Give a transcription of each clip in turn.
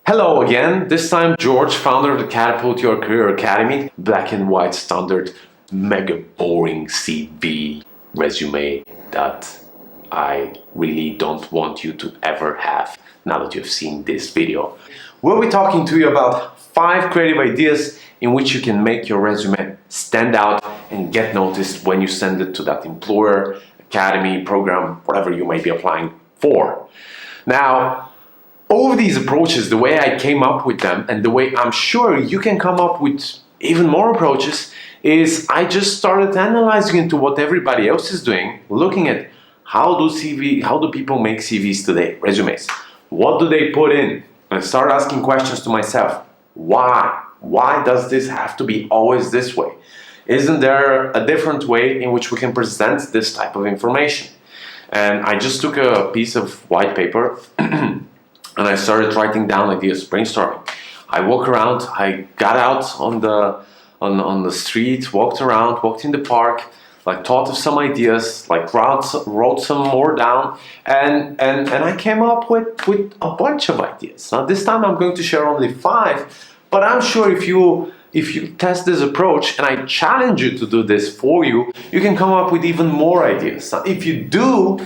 Hello again, this time George, founder of the Catapult Your Career Academy, black and white standard, mega boring CV resume that I really don't want you to ever have now that you've seen this video. We'll be talking to you about 5 creative ideas in which you can make your resume stand out and get noticed when you send it to that employer, academy, program, whatever you may be applying for. Now, all of these approaches, the way I came up with them and the way I'm sure you can come up with even more approaches is I just started analyzing into what everybody else is doing, looking at how do people make CVs today, resumes? What do they put in? And I started asking questions to myself. Why? Why does this have to be always this way? Isn't there a different way in which we can present this type of information? And I just took a piece of white paper and I started writing down ideas, brainstorming. I walked around, I got out on the street, walked around, walked in the park, like thought of some ideas, like wrote some more down, and I came up with a bunch of ideas. Now this time I'm going to share only 5, but I'm sure if you test this approach, and I challenge you to do this for you, you can come up with even more ideas. Now if you do,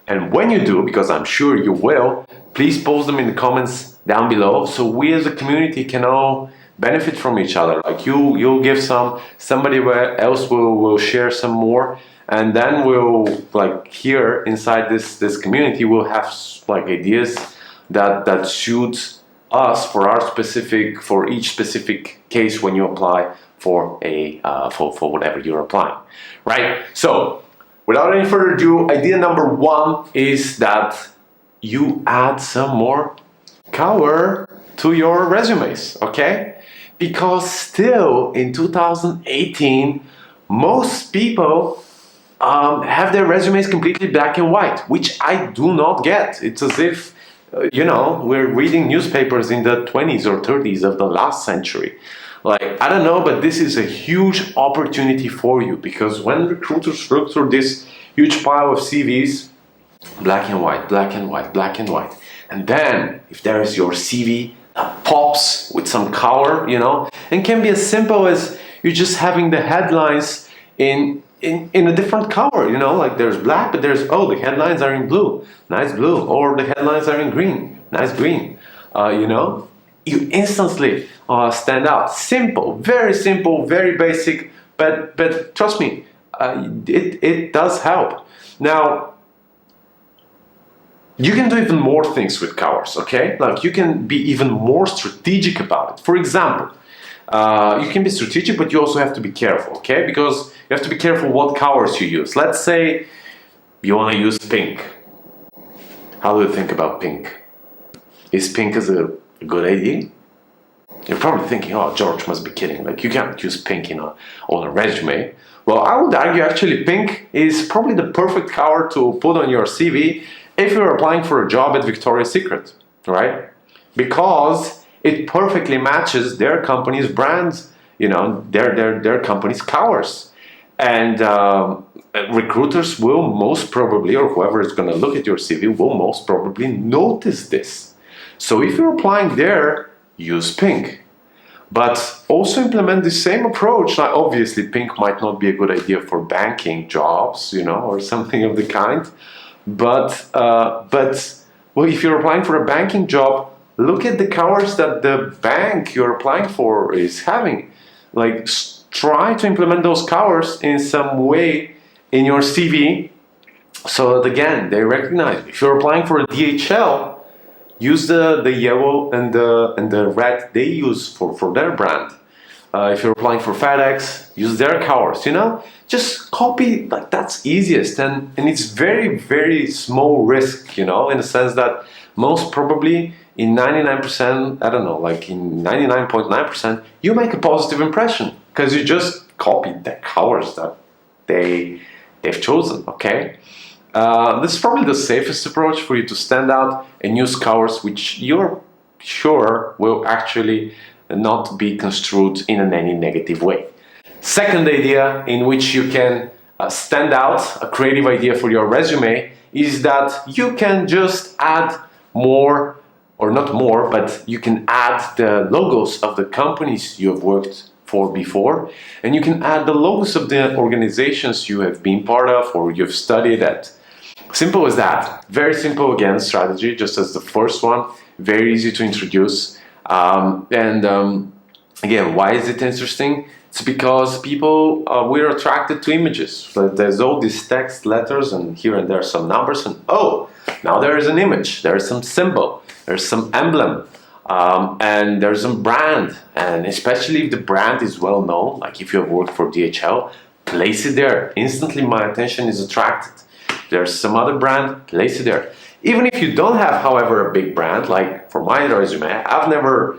and when you do, because I'm sure you will, please post them in the comments down below so we as a community can all benefit from each other. Like you'll give some, somebody else will share some more, and then we'll, like here inside this community, we'll have like ideas that suit us for each specific case when you apply for for whatever you're applying, right? So without any further ado, idea number 1 is that you add some more color to your resumes, okay? Because still in 2018, most people have their resumes completely black and white, which I do not get. It's as if, we're reading newspapers in the 20s or 30s of the last century. Like, I don't know, but this is a huge opportunity for you, because when recruiters look through this huge pile of CVs, black and white, black and white, black and white. And then if there is your CV that pops with some color, and can be as simple as you just having the headlines in a different color, like there's black, but there's, the headlines are in blue, nice blue, or the headlines are in green, nice green, you instantly stand out. Simple, very basic, but trust me, it does help. Now, you can do even more things with colors, okay? Like you can be even more strategic about it. For example, you can be strategic, but you also have to be careful, okay? Because you have to be careful what colors you use. Let's say you want to use pink. How do you think about pink? Is pink a good idea? You're probably thinking, oh, George must be kidding. Like you can't use pink on a resume. Well, I would argue actually pink is probably the perfect color to put on your CV if you're applying for a job at Victoria's Secret, right? Because it perfectly matches their company's brands, their company's colors. And recruiters will most probably, or whoever is going to look at your CV will most probably notice this. So if you're applying there, use pink. But also implement the same approach. Now, obviously, pink might not be a good idea for banking jobs, or something of the kind. But if you're applying for a banking job, look at the colors that the bank you're applying for is having. Like, try to implement those colors in some way in your CV, so that again they recognize. If you're applying for a DHL, use the yellow and the red they use for their brand. If you're applying for FedEx, use their colors, just copy, like that's easiest, and it's very small risk, in the sense that most probably in 99%, I don't know, like in 99.9%, you make a positive impression because you just copied the colors that they've chosen, okay? This is probably the safest approach for you to stand out and use colors which you're sure will actually not be construed in any negative way. Second idea in which you can stand out, a creative idea for your resume, is that you can just add more or not more, but you can add the logos of the companies you have worked for before, and you can add the logos of the organizations you have been part of or you've studied at. Simple as that. Very simple, again, strategy, just as the first one. Very easy to introduce. Again, why is it interesting? It's because people, we're attracted to images. So there's all these text, letters, and here and there some numbers, and oh, now there is an image, there is some symbol, there's some emblem, and there's some brand. And especially if the brand is well known, like if you have worked for DHL, place it there. Instantly my attention is attracted. There's some other brand, place it there. Even if you don't have, however, a big brand, like for my resume, I've never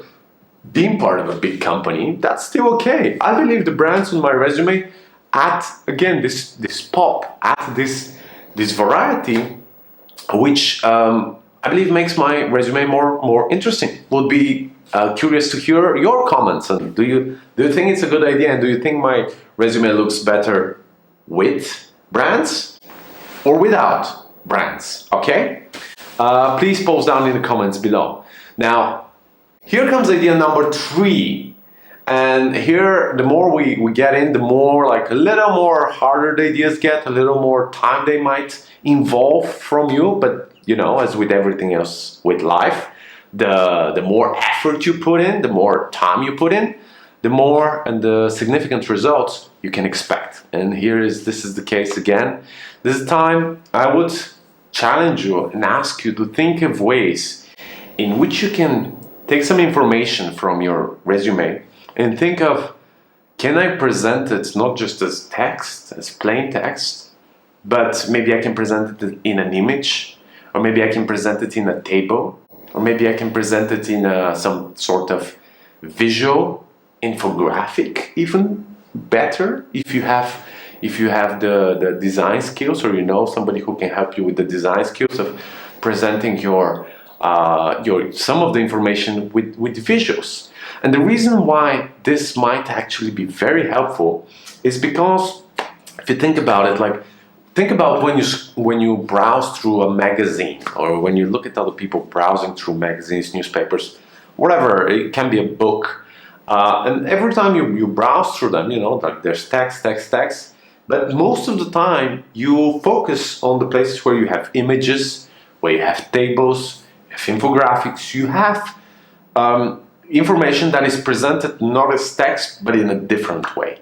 been part of a big company, that's still okay. I believe the brands on my resume add, again, this pop, add this variety, which I believe makes my resume more interesting. Would be curious to hear your comments. And do you think it's a good idea? And do you think my resume looks better with brands or without brands? Okay? Please post down in the comments below. Now, here comes idea number 3. And here, the more we get in, the more, like, a little more harder the ideas get, a little more time they might involve from you. But, you know, as with everything else with life, the more effort you put in, the more time you put in, the more and the significant results you can expect. And this is the case again. This time, I would challenge you and ask you to think of ways in which you can take some information from your resume and think of, can I present it not just as text, as plain text, but maybe I can present it in an image, or maybe I can present it in a table, or maybe I can present it in some sort of visual infographic, even better if you have the design skills, or you know somebody who can help you with the design skills of presenting your some of the information with visuals. And the reason why this might actually be very helpful is because if you think about it, like think about when you browse through a magazine, or when you look at other people browsing through magazines, newspapers, whatever, it can be a book, and every time you browse through them, you know, like there's text, but most of the time you focus on the places where you have images, where you have tables, you have infographics, you have information that is presented not as text but in a different way.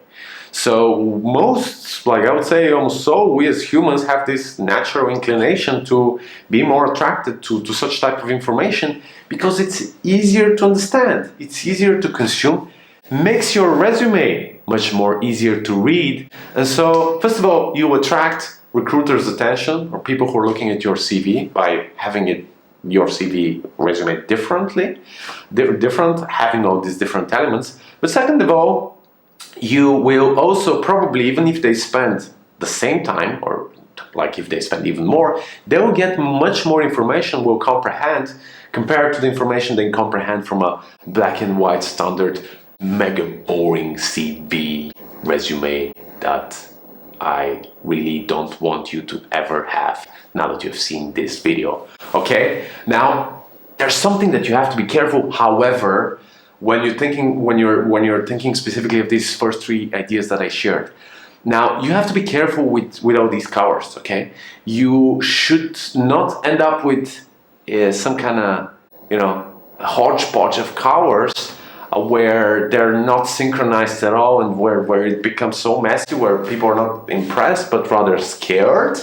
So most, like I would say almost so, we as humans have this natural inclination to be more attracted to such type of information because it's easier to understand, it's easier to consume, makes your resume much more easier to read. And so, first of all, you attract recruiters' attention, or people who are looking at your CV, by having your CV resume different, having all these different elements. But second of all, you will also probably, even if they spend the same time, or like if they spend even more, they will get much more information, will comprehend, compared to the information they comprehend from a black and white standard mega boring CV resume that I really don't want you to ever have now that you've seen this video. Okay, now there's something that you have to be careful, however, when you're thinking specifically of these first 3 ideas that I shared. Now you have to be careful with all these colors. Okay, you should not end up with some kind of, you know, hodgepodge of colors where they're not synchronized at all, and where it becomes so messy, where people are not impressed but rather scared,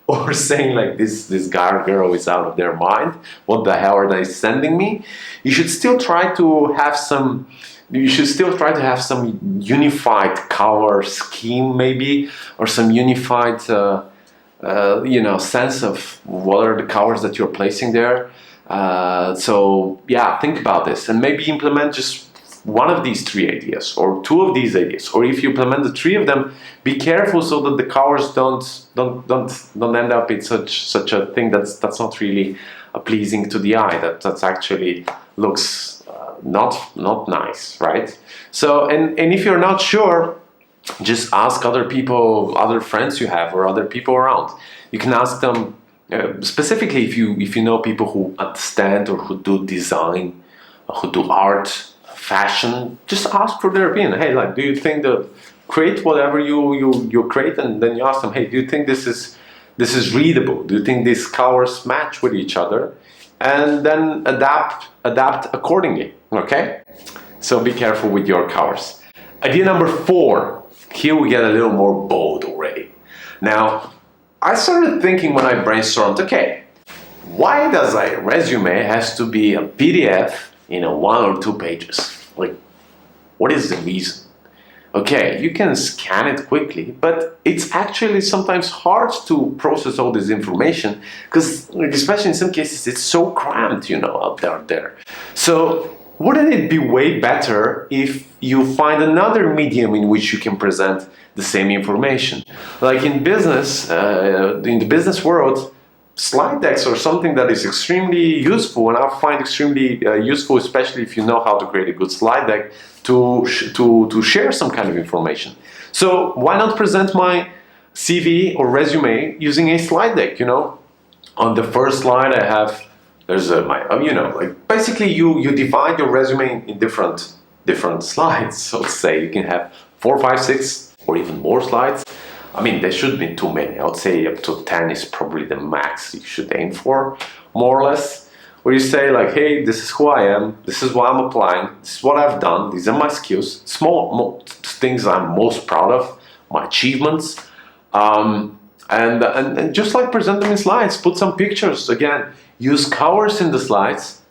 or saying like this guy or girl is out of their mind, what the hell are they sending me? You should still try to have some unified color scheme, maybe, or some unified sense of what are the colors that you're placing there. So yeah, think about this and maybe implement just one of these 3 ideas, or 2 of these ideas, or if you implement the 3 of them, be careful so that the colors don't end up in such a thing that's not really pleasing to the eye, that's actually looks not nice, right? So and if you're not sure, just ask other people, other friends you have, or other people around. You can ask them, specifically if you know people who understand or who do design, who do art, fashion, just ask for their opinion. Hey, like, do you think that create whatever you create, and then you ask them, hey, do you think this is readable? Do you think these colors match with each other? And then adapt accordingly. Okay, so be careful with your colors. Idea number 4. Here we get a little more bold already. Now, I started thinking when I brainstormed, okay, why does a resume has to be a PDF in a 1 or 2 pages? Like, what is the reason? Okay, you can scan it quickly, but it's actually sometimes hard to process all this information because, especially in some cases, it's so cramped, out there. So, wouldn't it be way better if you find another medium in which you can present the same information? Like in business, in the business world, slide decks are something that is extremely useful, and I find extremely useful, especially if you know how to create a good slide deck to share some kind of information. So why not present my CV or resume using a slide deck? On the first slide I have basically you divide your resume in different slides. So let's say you can have 4, 5, 6, or even more slides. I mean, there shouldn't be too many. I would say up to 10 is probably the max you should aim for, more or less. Where you say like, hey, this is who I am, this is what I'm applying, this is what I've done, these are my skills, small things I'm most proud of, my achievements, and just like present them in slides, put some pictures. Again, use colors in the slides,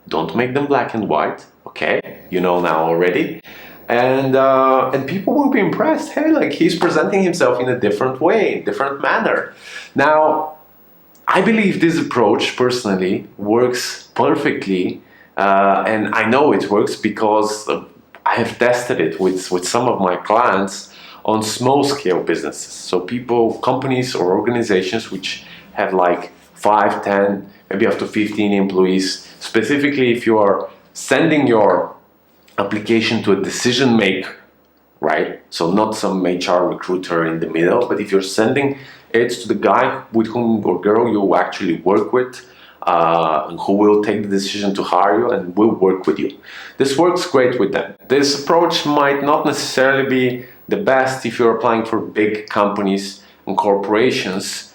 don't make them black and white, okay? You know now already. And people will be impressed. Hey, like he's presenting himself in a different way, different manner. Now, I believe this approach personally works perfectly, and I know it works because I have tested it with some of my clients on small scale businesses. So companies or organizations which have like 5, 10, maybe up to 15 employees. Specifically, if you are sending your application to a decision maker, right? So not some HR recruiter in the middle, but if you're sending it to the guy with whom or girl you actually work with, and who will take the decision to hire you and will work with you. This works great with them. This approach might not necessarily be the best if you're applying for big companies and corporations,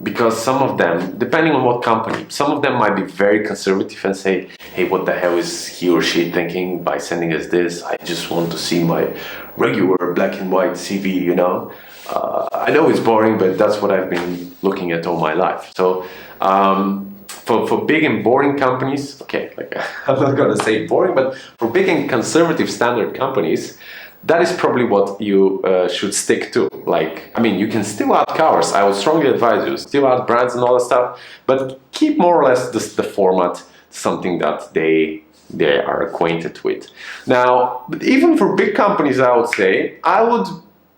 because some of them, depending on what company, some of them might be very conservative and say, hey, what the hell is he or she thinking by sending us this? I just want to see my regular black and white CV, I know it's boring, but that's what I've been looking at all my life. So for big and boring companies, okay, like I'm not gonna say boring, but for big and conservative standard companies, that is probably what you should stick to. Like, I mean, you can still add colors. I would strongly advise you, still add brands and all that stuff, but keep more or less the format, something that they are acquainted with. Now, even for big companies, I would say, I would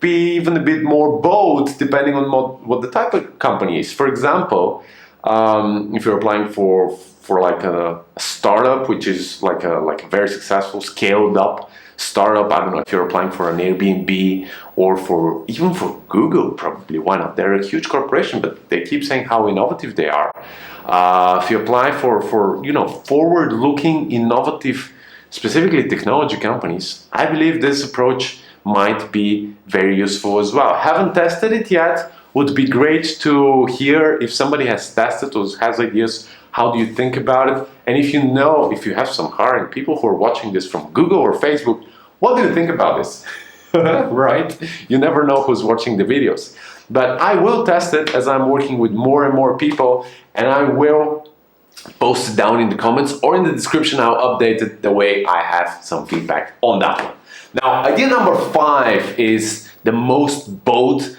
be even a bit more bold depending on what the type of company is. For example, if you're applying for like a startup, which is like a very successful, scaled up startup. I don't know if you're applying for an Airbnb or even for Google, probably. Why not? They're a huge corporation, but they keep saying how innovative they are. If you apply for forward-looking, innovative, specifically technology companies, I believe this approach might be very useful as well. Haven't tested it yet. Would be great to hear if somebody has tested or has ideas. How do you think about it? And if you have some hiring people who are watching this from Google or Facebook, what do you think about this? Right? You never know who's watching the videos. But I will test it as I'm working with more and more people, and I will post it down in the comments or in the description. I'll update it the way I have some feedback on that one. Now, idea number 5 is the most bold,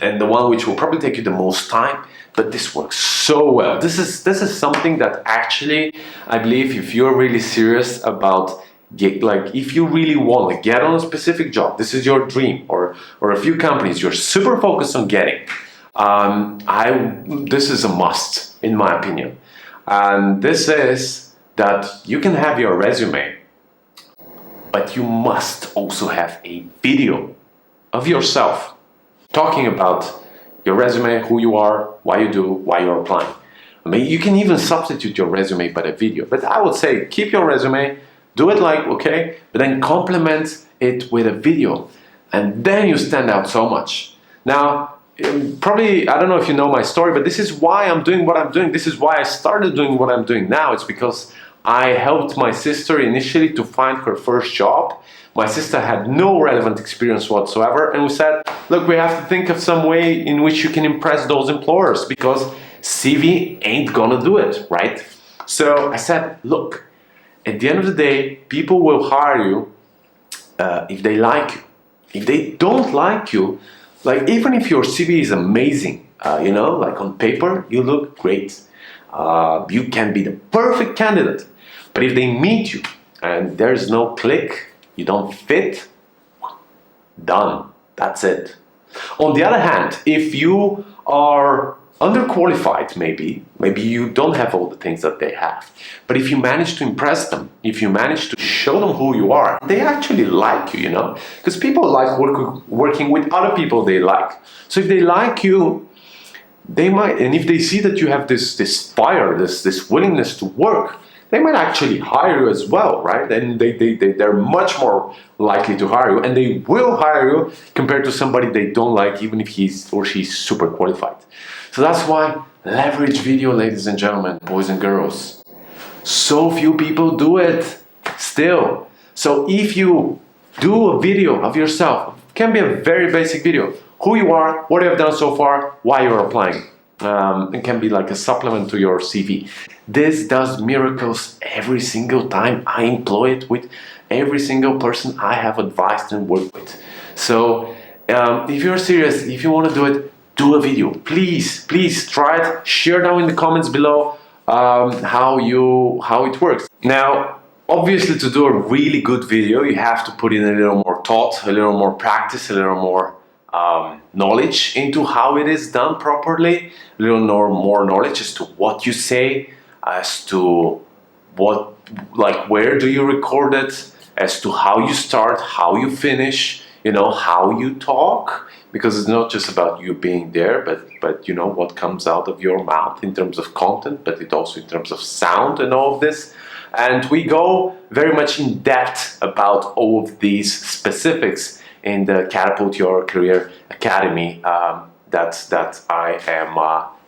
and the one which will probably take you the most time, but this works so well. This is something that actually, I believe, if you're really serious about if you really want to get on a specific job, this is your dream, or a few companies you're super focused on getting, this is a must, in my opinion. And this is that you can have your resume, but you must also have a video of yourself talking about your resume, who you are, why you do, why you're applying. I mean, you can even substitute your resume by a video, but I would say keep your resume, do it like, okay, but then complement it with a video, and then you stand out so much. Now, probably, I don't know if you know my story, but this is why I'm doing what I'm doing. This is why I started doing what I'm doing now. It's because I helped my sister initially to find her first job. My sister had no relevant experience whatsoever, and we said, look, we have to think of some way in which you can impress those employers, because CV ain't gonna do it, right? So I said, look, at the end of the day, people will hire you if they like you. If they don't like you, like even if your CV is amazing, like on paper, you look great. You can be the perfect candidate. But if they meet you and there's no click, you don't fit, done. That's it. On the other hand, if you are underqualified, maybe you don't have all the things that they have, but if you manage to impress them, if you manage to show them who you are, they actually like you, because people like working with other people they like. So if they like you, they might, and if they see that you have this fire, this willingness to work, they might actually hire you as well, right? And they're much more likely to hire you, and they will hire you compared to somebody they don't like, even if he's or she's super qualified. So that's why leverage video, ladies and gentlemen, boys and girls. So few people do it still. So if you do a video of yourself, it can be a very basic video. Who you are, what you have done so far, why you're applying. It can be like a supplement to your CV. This does miracles every single time. I employ it with every single person I have advised and worked with. So if you're serious, if you want to do it, do a video. Please try it. Share down in the comments below how it works. Now, obviously, to do a really good video, you have to put in a little more thought, a little more practice, a little more knowledge into how it is done properly, a little more knowledge as to what you say, as to where do you record it, as to how you start, how you finish, how you talk, because it's not just about you being there, but what comes out of your mouth in terms of content, but it also in terms of sound and all of this. And we go very much in depth about all of these specifics in the Catapult Your Career Academy that I am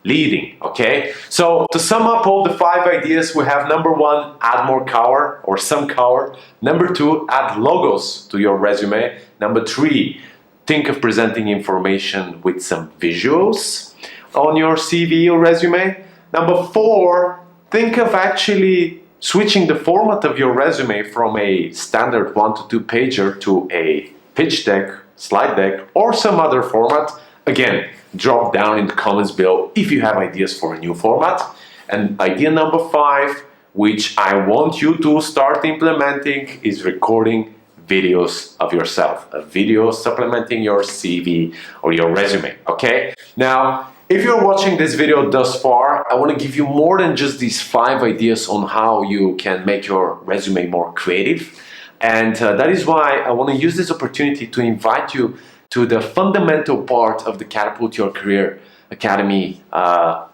leading, okay? So to sum up all the 5 ideas, we have number 1, add more color or some color. Number 2, add logos to your resume. Number 3, think of presenting information with some visuals on your CV or resume. Number 4, think of actually switching the format of your resume from a standard 1 to 2 pager to a pitch deck, slide deck, or some other format. Again, drop down in the comments below if you have ideas for a new format. And idea number 5, which I want you to start implementing, is recording videos of yourself. A video supplementing your CV or your resume, okay? Now, if you're watching this video thus far, I want to give you more than just these 5 ideas on how you can make your resume more creative. And that is why I want to use this opportunity to invite you to the fundamental part of the Catapult Your Career Academy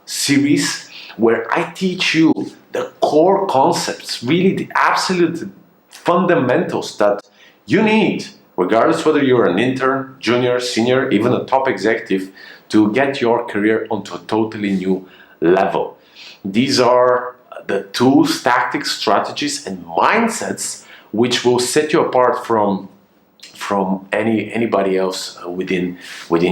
series, where I teach you the core concepts, really the absolute fundamentals that you need, regardless whether you're an intern, junior, senior, even a top executive, to get your career onto a totally new level. These are the tools, tactics, strategies, and mindsets which will set you apart from anybody else within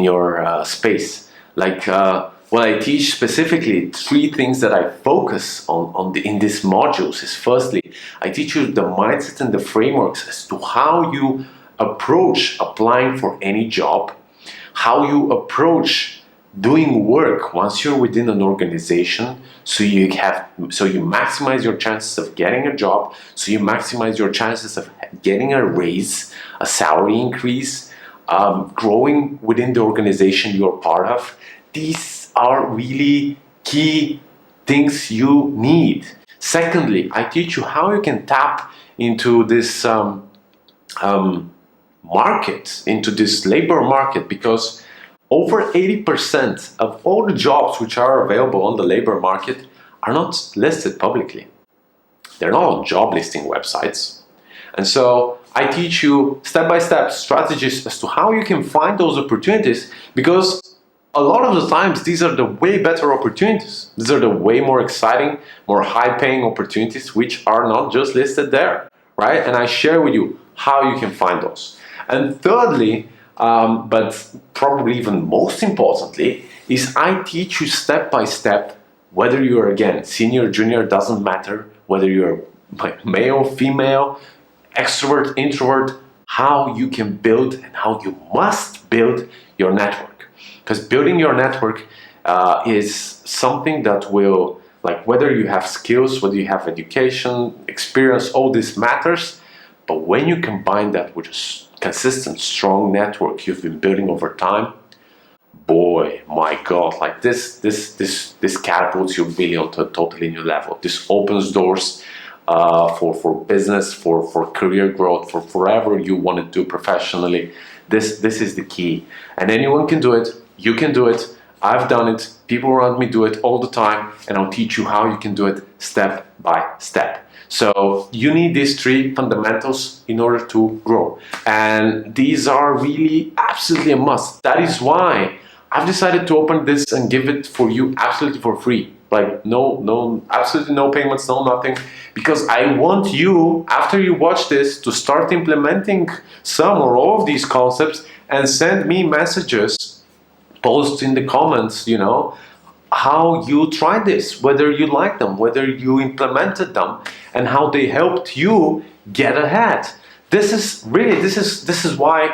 your space. Like what I teach specifically, 3 things that I focus on in these modules is, firstly, I teach you the mindset and the frameworks as to how you approach applying for any job, how you approach doing work once you're within an organization, so you maximize your chances of getting a job, so you maximize your chances of getting a raise, a salary increase, growing within the organization you're part of. These are really key things you need. Secondly, I teach you how you can tap into this market, into this labor market, because over 80% of all the jobs which are available on the labor market are not listed publicly. They're not on job listing websites. And so I teach you step-by-step strategies as to how you can find those opportunities, because a lot of the times these are the way better opportunities. These are the way more exciting, more high-paying opportunities which are not just listed there, right? And I share with you how you can find those. And thirdly, but probably even most importantly, is I teach you step-by-step, whether you're, again, senior, junior, doesn't matter, whether you're male, female, extrovert, introvert, how you can build and how you must build your network. Because building your network is something that will, like, whether you have skills, whether you have education, experience, all this matters. But when you combine that with a consistent, strong network you've been building over time, boy, my God, like this catapults you really onto a totally new level. This opens doors for business, for career growth, for whatever you want to do professionally. This is the key. And anyone can do it. You can do it. I've done it. People around me do it all the time. And I'll teach you how you can do it step by step. So you need these 3 fundamentals in order to grow. And these are really absolutely a must. That is why I've decided to open this and give it for you absolutely for free. Like absolutely no payments, no nothing. Because I want you, after you watch this, to start implementing some or all of these concepts and send me messages, post in the comments, you know, how you tried this, whether you liked them, whether you implemented them, and how they helped you get ahead. This is why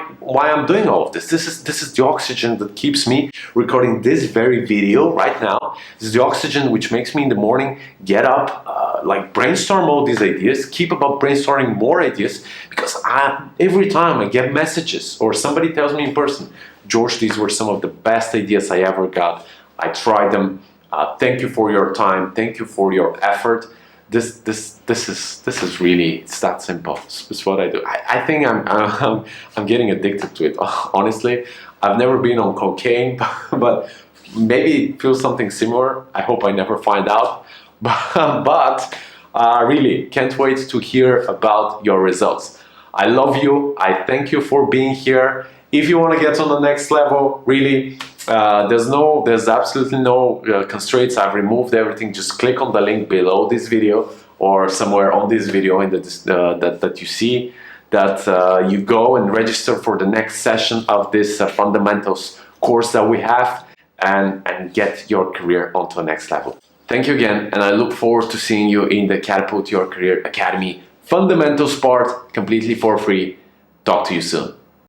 I'm doing all of this. This is the oxygen that keeps me recording this very video right now. This is the oxygen which makes me in the morning get up, like brainstorm all these ideas, keep about brainstorming more ideas, because every time I get messages or somebody tells me in person, George, these were some of the best ideas I ever got. I tried them. Thank you for your time. Thank you for your effort. This is really, it's that simple. It's what I do. I think I'm getting addicted to it. Honestly, I've never been on cocaine, but maybe it feels something similar. I hope I never find out. But really can't wait to hear about your results. I love you. I thank you for being here. If you want to get on the next level, really, there's absolutely no constraints. I've removed everything. Just click on the link below this video or somewhere on this video in that you see, that you go and register for the next session of this fundamentals course that we have, and get your career onto the next level. Thank you again, and I look forward to seeing you in the Catapult Your Career Academy Fundamentals part, completely for free. Talk to you soon.